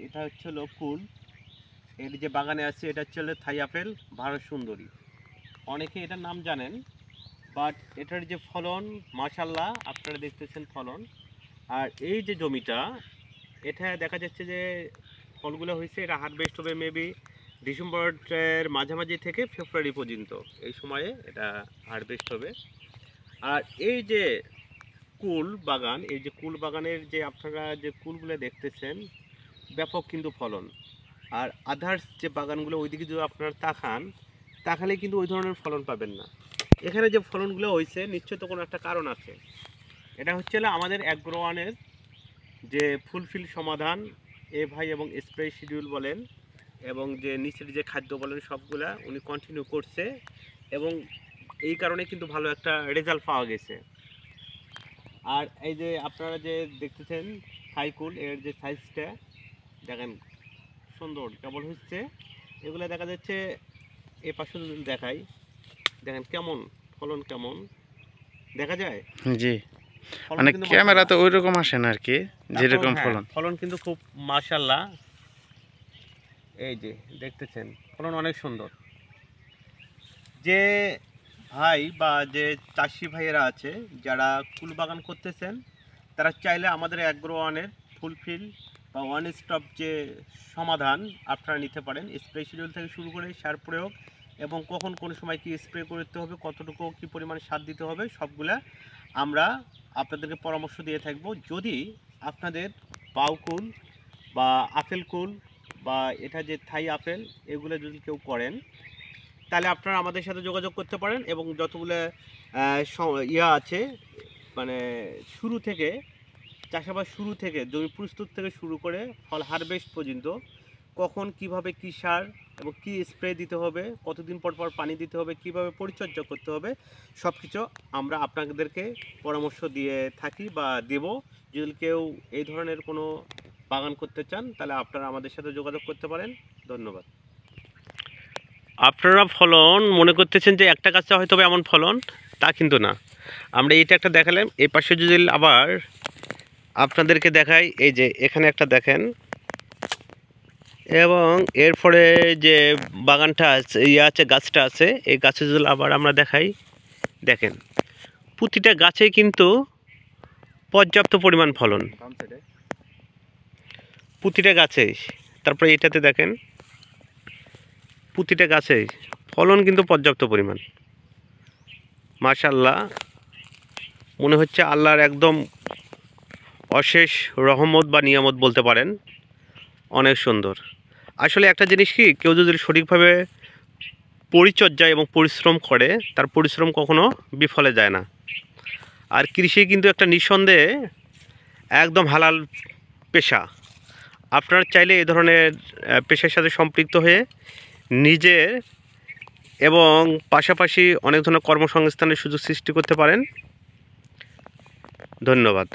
এটা হচ্ছে হলো কুল। এর যে বাগানে আছে এটা হচ্ছে হলো থাই আপেল ভারত সুন্দরী। অনেকে এটার নাম জানেন, বাট এটার যে ফলন মাশাল্লাহ আপনারা দেখতেছেন ফলন। আর এই যে জমিটা, এটা দেখা যাচ্ছে যে ফলগুলো হয়েছে, এটা হারভেস্ট হবে মেবি ডিসেম্বরের মাঝামাঝি থেকে ফেব্রুয়ারি পর্যন্ত, এই সময়ে এটা হারভেস্ট হবে। আর এই যে কুল বাগান, এই যে কুল বাগানের যে আপনারা যে কুলগুলো দেখতেছেন, ব্যাপক কিন্তু ফলন। আর আদার্স যে বাগানগুলো ওইদিকে যদি আপনারা তাকালে কিন্তু ওই ধরনের ফলন পাবেন না। এখানে যে ফলনগুলো হয়েছে নিশ্চয় তো কোনো একটা কারণ আছে। এটা হচ্ছে আমাদের অ্যাগ্রোওয়ানের যে ফুলফিল সমাধান, এ ভাই এবং স্প্রে শিডিউল বলেন এবং যে নিচের যে খাদ্য বলেন, সবগুলা উনি কন্টিনিউ করছে এবং এই কারণে কিন্তু ভালো একটা রেজাল্ট পাওয়া গেছে। আর এই যে আপনারা যে দেখতেছেন সাইকুল, এর যে সাইজটা দেখেন সুন্দর কেবল হচ্ছে, এগুলো দেখা যাচ্ছে এ পাশে যদি দেখাই, দেখেন কেমন ফলন, কেমন দেখা যায়। জি, মানে ক্যামেরাতে ওই রকম আসে না আর কি, যেরকম ফলন। ফলন কিন্তু খুব মাশাআল্লাহ। এই যে দেখতেছেন ফলন অনেক সুন্দর। যে ভাই বা যে চাষি ভাইয়েরা আছে যারা কুল বাগান করতেছেন, তারা চাইলে আমাদের অ্যাগ্রোওয়ানের ফুলফিল বা ওয়ান স্টপ যে সমাধান আপনারা নিতে পারেন। স্প্রে শিডিউল থেকে শুরু করে সার প্রয়োগ এবং কখন কোন সময় কি স্প্রে করতে হবে, কতটুকু কী পরিমাণ সার দিতে হবে, সবগুলা আমরা আপনাদেরকে পরামর্শ দিয়ে থাকব। যদি আপনাদের বাউকুল বা আপেল কুল বা এটা যে থাই আপেল, এগুলো যদি কেউ করেন, তাহলে আপনারা আমাদের সাথে যোগাযোগ করতে পারেন এবং যতগুলো আছে, মানে শুরু থেকে চাষাবাদ শুরু থেকে জমি প্রস্তুত থেকে শুরু করে ফল হারভেস্ট পর্যন্ত, কখন কিভাবে কী সার এবং কী স্প্রে দিতে হবে, কতদিন পর পর পানি দিতে হবে, কিভাবে পরিচর্যা করতে হবে, সব কিছু আমরা আপনাদেরকে পরামর্শ দিয়ে থাকি বা দেব। যদি কেউ এই ধরনের কোনো বাগান করতে চান, তাহলে আপনারা আমাদের সাথে যোগাযোগ করতে পারেন। ধন্যবাদ। আপনারা ফলন মনে করতেছেন যে একটা গাছে হয়তো এমন ফলন, তা কিন্তু না। আমরা এইটা একটা দেখালাম, এই পাশে যদি আবার আপনাদেরকে দেখাই, এই যে এখানে একটা দেখেন, এবং এরপরে যে বাগানটা আছে, আছে গাছটা আছে, এই গাছে যদি আবার আমরা দেখাই, দেখেন প্রতিটা গাছে কিন্তু পর্যাপ্ত পরিমাণ ফলন, প্রতিটা গাছেই। তারপরে এটাতে দেখেন প্রতিটা গাছেই ফলন কিন্তু পর্যাপ্ত পরিমাণ। মাশাআল্লাহ, মনে হচ্ছে আল্লাহর একদম অশেষ রহমত বা নিয়ামত বলতে পারেন। অনেক সুন্দর। আসলে একটা জিনিস কি, কেউ যদি সঠিকভাবে পরিচর্যা এবং পরিশ্রম করে, তার পরিশ্রম কখনো বিফলে যায় না। আর কৃষি কিন্তু একটা নিঃসন্দেহে একদম হালাল পেশা। আপনারা চাইলে এই ধরনের পেশার সাথে সম্পৃক্ত হয়ে নিজের এবং পাশাপাশি অনেক ধরনের কর্মসংস্থানের সুযোগ সৃষ্টি করতে পারেন। ধন্যবাদ।